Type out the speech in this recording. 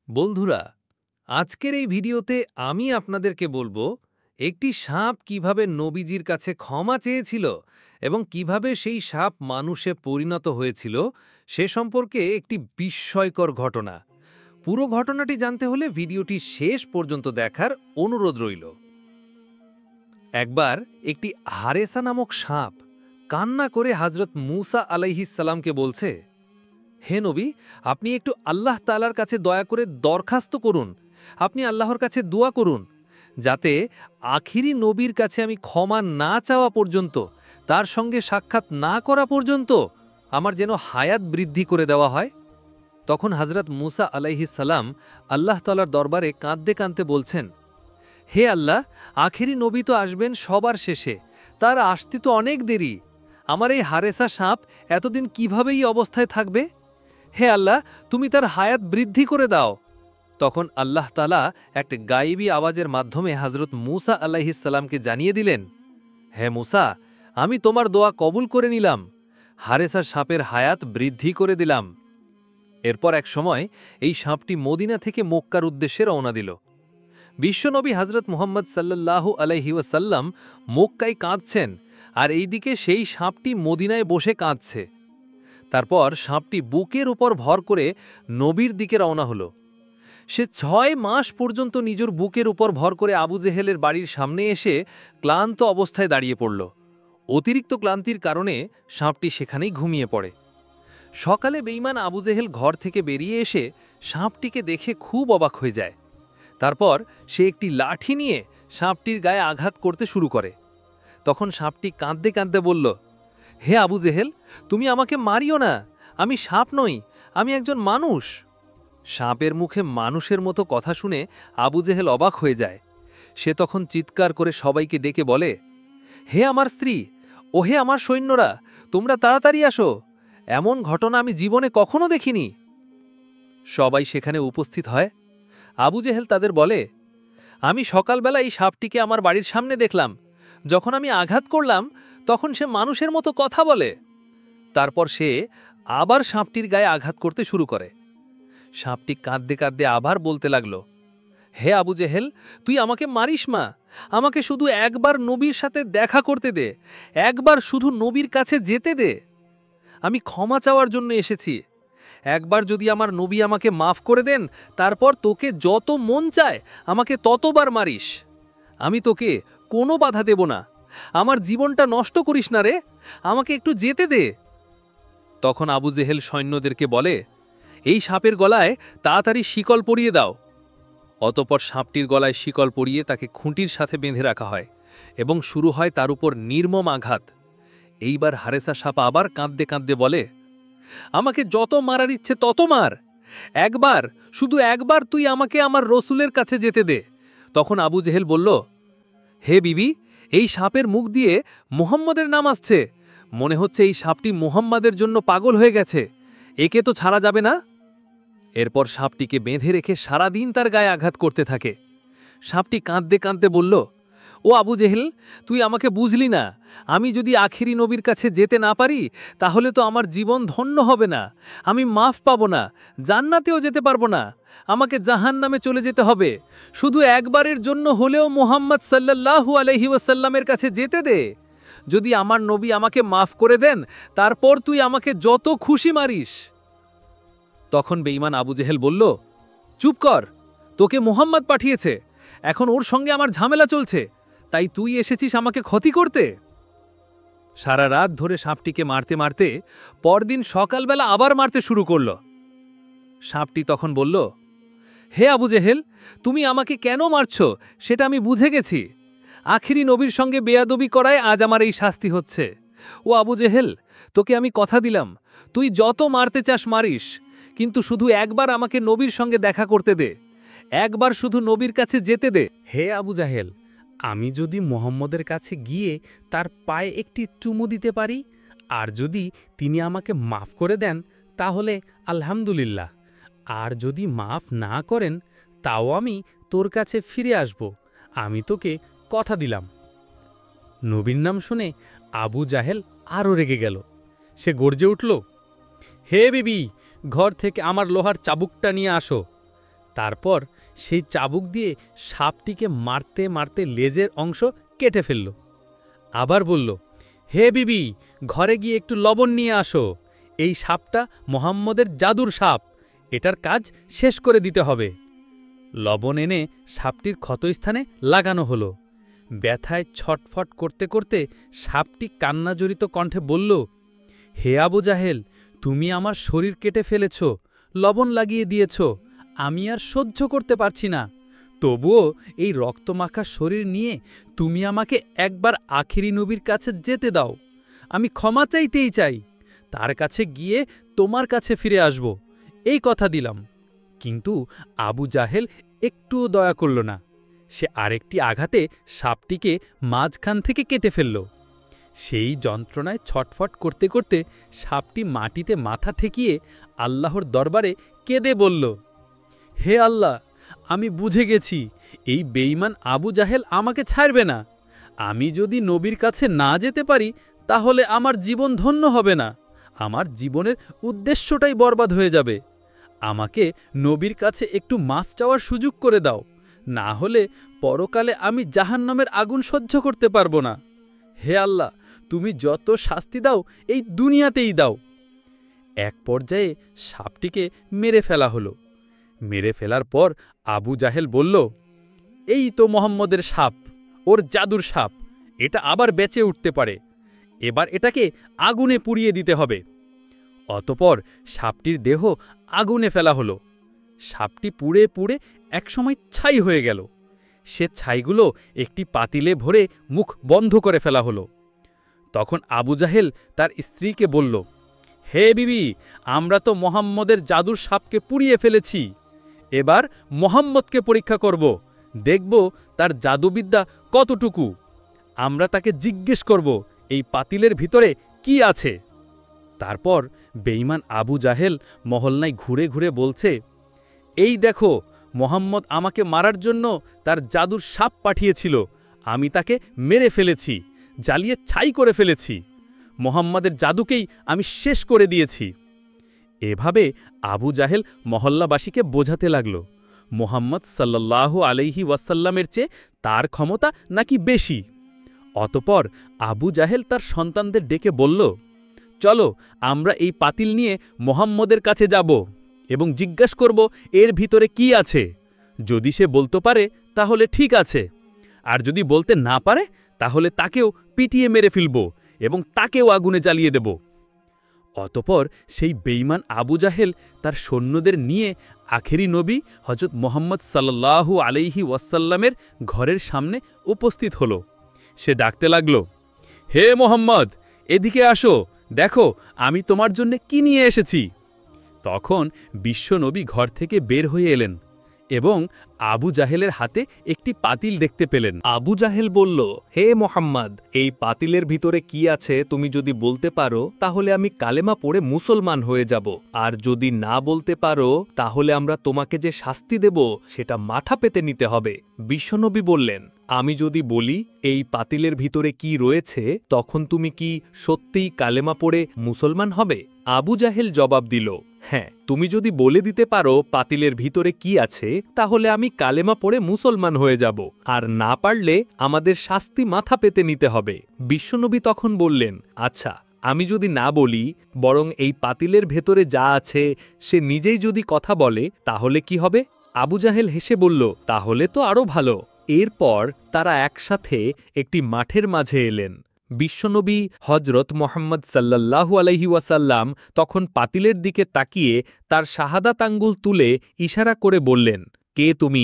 বন্ধুরা, আজকের এই ভিডিওতে আমি আপনাদেরকে বলবো একটি সাপ কিভাবে নবীজির কাছে ক্ষমা চেয়েছিল এবং কিভাবে সেই সাপ মানুষে পরিণত হয়েছিল সে সম্পর্কে একটি বিস্ময়কর ঘটনা। পুরো ঘটনাটি জানতে হলে ভিডিওটি শেষ পর্যন্ত দেখার অনুরোধ রইল। একবার একটি হারেসা নামক সাপ কান্না করে হযরত মূসা আলাইহিস সালামকে বলছে, হে নবী, আপনি একটু আল্লাহ তাআলার কাছে দয়া করে দরখাস্ত করুন, আপনি আল্লাহর কাছে দোয়া করুন, যাতে আখিরি নবীর কাছে আমি ক্ষমা না চাওয়া পর্যন্ত, তার সঙ্গে সাক্ষাৎ না করা পর্যন্ত আমার যেন হায়াত বৃদ্ধি করে দেওয়া হয়। তখন হযরত মূসা আলাইহিস সালাম আল্লাহ তাআলার দরবারে কাঁদতে কাঁদতে বলছেন, হে আল্লাহ, আখিরি নবী তো আসবেন সবার শেষে, তার আসতে তো অনেক দেরি। আমার এই হারেসা সাপ এতদিন কিভাবে এই অবস্থায় থাকবে? হে আল্লাহ, তুমি তার হায়াত বৃদ্ধি করে দাও। তখন আল্লাহ তাআলা একটা গায়েবী আওয়াজের মাধ্যমে হযরত মূসা আলাইহিস সালামকে জানিয়ে দিলেন, হে মূসা, আমি তোমার দোয়া কবুল করে নিলাম, হারেসা সাপের হায়াত বৃদ্ধি করে দিলাম। এরপর এক সময় এই সাপটি মদিনা থেকে মক্কার উদ্দেশ্যে রওনা দিল। বিশ্বনবী হযরত মুহাম্মদ সাল্লাল্লাহু আলাইহি ওয়াসাল্লাম মক্কায় কাঁদছেন, আর এইদিকে সেই সাপটি মদিনায় বসে কাঁদছে। তারপর সাপটি বুকের উপর ভর করে নবীর দিকে রওনা হলো। সে ৬ মাস পর্যন্ত নিজের বুকের উপর ভর করে আবু জেহেলের বাড়ির সামনে এসে ক্লান্ত অবস্থায় দাঁড়িয়ে পড়ল। অতিরিক্ত ক্লান্তির কারণে সাপটি সেখানেই ঘুমিয়ে পড়ে। সকালে বেঈমান আবু জেহেল ঘর থেকে বেরিয়ে এসে সাপটিকে দেখে খুব অবাক হয়ে যায়। তারপর সে একটি লাঠি নিয়ে সাপটির গায়ে আঘাত করতে শুরু করে। তখন সাপটি কাঁদতে কাঁদতে বলল, হে আবু জেহেল, তুমি আমাকে মারিও না, আমি সাপ নই, আমি একজন মানুষ। সাপের মুখে মানুষের মতো কথা শুনে আবু জেহেল অবাক হয়ে যায়। সে তখন চিৎকার করে সবাইকে ডেকে বলে, হে আমার স্ত্রী, ও হে আমার সৈন্যরা, তোমরা তাড়াতাড়ি আসো, এমন ঘটনা আমি জীবনে কখনো দেখিনি। সবাই সেখানে উপস্থিত হয়। আবু জেহেল তাদের বলে, আমি সকালবেলা এই সাপটিকে আমার বাড়ির সামনে দেখলাম, যখন আমি আঘাত করলাম তখন সে মানুষের মতো কথা বলে। তারপর সে আবার সাপটির গায়ে আঘাত করতে শুরু করে। সাপটি কাঁদতে কাঁদতে আবার বলতে লাগল, হে আবু জেহেল, তুই আমাকে মারিস মা, আমাকে শুধু একবার নবীর সাথে দেখা করতে দে, একবার শুধু নবীর কাছে যেতে দে, আমি ক্ষমা চাওয়ার জন্য এসেছি। একবার যদি আমার নবী আমাকে মাফ করে দেন, তারপর তোকে যত মন চায় আমাকে ততবার মারিস, আমি তোকে কোনো বাধা দেব না, আমার জীবনটা নষ্ট করিস না রে, আমাকে একটু যেতে দে। তখন আবু জেহেল সৈন্যদেরকে বলে, এই সাপের গলায় তাড়াতাড়ি শিকল পরিয়ে দাও। অতঃপর সাপটির গলায় শিকল পরিয়ে তাকে খুঁটির সাথে বেঁধে রাখা হয় এবং শুরু হয় তার উপর নির্মম আঘাত। এইবার হারেসা সাপ আবার কাঁদতে কাঁদতে বলে, আমাকে যত মারার ইচ্ছে তত মার, একবার, শুধু একবার তুই আমাকে আমার রসুলের কাছে যেতে দে। তখন আবু জেহেল বলল, হে বিবি, এই সাপের মুখ দিয়ে মুহাম্মদের নাম আসছে, মনে হচ্ছে এই সাপটি মুহাম্মাদের জন্য পাগল হয়ে গেছে, একে তো ছাড়া যাবে না। এরপর সাপটিকে বেঁধে রেখে সারাদিন তার গায়ে আঘাত করতে থাকে। সাপটি কাঁদতে কাঁদতে বলল, ও আবু জেহেল, তুই আমাকে বুঝলি না, আমি যদি আখিরি নবীর কাছে যেতে না পারি তাহলে তো আমার জীবন ধন্য হবে না, আমি মাফ পাবো না, জান্নাতেও যেতে পারবো না, আমাকে জাহান্নামে চলে যেতে হবে। শুধু একবারের জন্য হলেও মুহাম্মদ সাল্লাল্লাহু আলাইহি ওয়াসাল্লামের কাছে যেতে দে, যদি আমার নবী আমাকে মাফ করে দেন তারপর তুই আমাকে যত খুশি মারিস। তখন বেঈমান আবু জেহেল বলল, চুপ কর, তোকে মুহাম্মদ পাঠিয়েছে, এখন ওর সঙ্গে আমার ঝামেলা চলছে, তাই তুই এসেছিস আমাকে ক্ষতি করতে। সারা রাত ধরে সাপটিকে মারতে মারতে পরদিন সকালবেলা আবার মারতে শুরু করল। সাপটি তখন বলল, হে আবু জেহেল, তুমি আমাকে কেন মারছ সেটা আমি বুঝে গেছি, আখিরি নবীর সঙ্গে বেয়াদবি করায় আজ আমার এই শাস্তি হচ্ছে। ও আবু জেহেল, তোকে আমি কথা দিলাম, তুই যত মারতে চাস মারিস, কিন্তু শুধু একবার আমাকে নবীর সঙ্গে দেখা করতে দে, একবার শুধু নবীর কাছে যেতে দে। হে আবু জাহেল, আমি যদি মোহাম্মদের কাছে গিয়ে তার পায়ে একটি চুমু দিতে পারি, আর যদি তিনি আমাকে মাফ করে দেন তাহলে আলহামদুলিল্লাহ, আর যদি মাফ না করেন তাও আমি তোর কাছে ফিরে আসব, আমি তোকে কথা দিলাম। নবীর নাম শুনে আবু জাহেল আরও রেগে গেল। সে গর্জে উঠল, হে বিবি, ঘর থেকে আমার লোহার চাবুকটা নিয়ে আসো। তারপর সেই চাবুক দিয়ে সাপটিকে মারতে মারতে লেজের অংশ কেটে ফেলল। আবার বলল, হে বিবি, ঘরে গিয়ে একটু লবণ নিয়ে আসো। এই সাপটা মোহাম্মদের জাদুর সাপ, এটার কাজ শেষ করে দিতে হবে। লবণ এনে সাপটির ক্ষতস্থানে লাগানো হলো। ব্যথায় ছটফট করতে করতে সাপটি কান্নাজড়িত কণ্ঠে বলল, হে আবু জাহেল, তুমি আমার শরীর কেটে ফেলেছ, লবণ লাগিয়ে দিয়েছ, আমি আর সহ্য করতে পারছি না। তবুও এই রক্তমাখা শরীর নিয়ে তুমি আমাকে একবার আখিরি নবীর কাছে যেতে দাও। আমি ক্ষমা চাইতেই চাই, তার কাছে গিয়ে তোমার কাছে ফিরে আসব, এই কথা দিলাম। কিন্তু আবু জাহেল একটুও দয়া করল না। সে আরেকটি আঘাতে সাপটিকে মাঝখান থেকে কেটে ফেলল। সেই যন্ত্রণায় ছটফট করতে করতে সাপটি মাটিতে মাথা ঠেকিয়ে আল্লাহর দরবারে কেঁদে বলল, হে আল্লাহ, আমি বুঝে গেছি এই বেঈমান আবু জাহেল আমাকে ছাড়বে না। আমি যদি নবীর কাছে না যেতে পারি তাহলে আমার জীবন ধন্য হবে না, আমার জীবনের উদ্দেশ্যটাই বরবাদ হয়ে যাবে। আমাকে নবীর কাছে একটু মাছ চাওয়ার সুযোগ করে দাও, না হলে পরকালে আমি জাহান্নামের আগুন সহ্য করতে পারবো না। হে আল্লাহ, তুমি যত শাস্তি দাও এই দুনিয়াতেই দাও। এক পর্যায়ে সাপটিকে মেরে ফেলা হলো। মেরে ফেলার পর আবু জাহেল বলল, এই তো মোহাম্মদের সাপ, ওর জাদুর সাপ, এটা আবার বেঁচে উঠতে পারে। এবার এটাকে আগুনে পুড়িয়ে দিতে হবে। অতপর সাপটির দেহ আগুনে ফেলা হলো। সাপটি পুড়ে পুড়ে একসময় ছাই হয়ে গেল। সে ছাইগুলো একটি পাতিলে ভরে মুখ বন্ধ করে ফেলা হলো। তখন আবু জাহেল তার স্ত্রীকে বলল, হে বিবি, আমরা তো মোহাম্মদের জাদুর সাপকে পুড়িয়ে ফেলেছি। এবার মোহাম্মদকে পরীক্ষা করব, দেখব তার জাদুবিদ্যা কতটুকু। আমরা তাকে জিজ্ঞেস করব এই পাতিলের ভিতরে কি আছে। তারপর বেঈমান আবু জাহেল মহল্লায় ঘুরে ঘুরে বলছে, এই দেখো, মোহাম্মদ আমাকে মারার জন্য তার জাদুর সাপ পাঠিয়েছিল, আমি তাকে মেরে ফেলেছি, জ্বালিয়ে ছাই করে ফেলেছি। মোহাম্মদের জাদুকেই আমি শেষ করে দিয়েছি। এভাবে আবু জাহেল মহল্লাবাসীকে বোঝাতে লাগল মোহাম্মদ সাল্লাল্লাহু আলাইহি ওয়াসাল্লামের চেয়ে তার ক্ষমতা নাকি বেশি। অতপর আবু জাহেল তার সন্তানদের ডেকে বলল, চলো আমরা এই পাতিল নিয়ে মোহাম্মদের কাছে যাব এবং জিজ্ঞাসা করব এর ভিতরে কি আছে। যদি সে বলতে পারে তাহলে ঠিক আছে, আর যদি বলতে না পারে তাহলে তাকেও পিটিয়ে মেরে ফেলব এবং তাকেও আগুনে জ্বালিয়ে দেব। অতপর সেই বেঈমান আবু জাহেল তার সৈন্যদের নিয়ে আখেরি নবী হজরত মোহাম্মদ সাল্লাল্লাহু আলাইহি ওয়াসাল্লামের ঘরের সামনে উপস্থিত হল। সে ডাকতে লাগল, হে মোহাম্মদ, এদিকে আসো, দেখো আমি তোমার জন্য কি নিয়ে এসেছি। তখন বিশ্বনবী ঘর থেকে বের হয়ে এলেন এবং আবু জাহেলের হাতে একটি পাতিল দেখতে পেলেন। আবু জাহেল বলল, হে মোহাম্মদ, এই পাতিলের ভিতরে কি আছে তুমি যদি বলতে পারো তাহলে আমি কালেমা পড়ে মুসলমান হয়ে যাব, আর যদি না বলতে পারো তাহলে আমরা তোমাকে যে শাস্তি দেব সেটা মাথা পেতে নিতে হবে। বিশ্বনবী বললেন, আমি যদি বলি এই পাতিলের ভিতরে কি রয়েছে তখন তুমি কি সত্যিই কালেমা পড়ে মুসলমান হবে? আবু জাহেল জবাব দিল, হ্যাঁ, তুমি যদি বলে দিতে পারো পাতিলের ভিতরে কি আছে তাহলে আমি কালেমা পড়ে মুসলমান হয়ে যাব, আর না পারলে আমাদের শাস্তি মাথা পেতে নিতে হবে। বিশ্বনবী তখন বললেন, আচ্ছা, আমি যদি না বলি বরং এই পাতিলের ভেতরে যা আছে সে নিজেই যদি কথা বলে তাহলে কি হবে? আবু জাহেল হেসে বলল, তাহলে তো আরও ভালো। এরপর তারা একসাথে একটি মাঠের মাঝে এলেন। বিশ্বনবী হজরত মোহাম্মদ সাল্লাল্লাহু আলাইহি ওয়াসাল্লাম তখন পাতিলের দিকে তাকিয়ে তার শাহাদাত আঙ্গুল তুলে ইশারা করে বললেন, কে তুমি?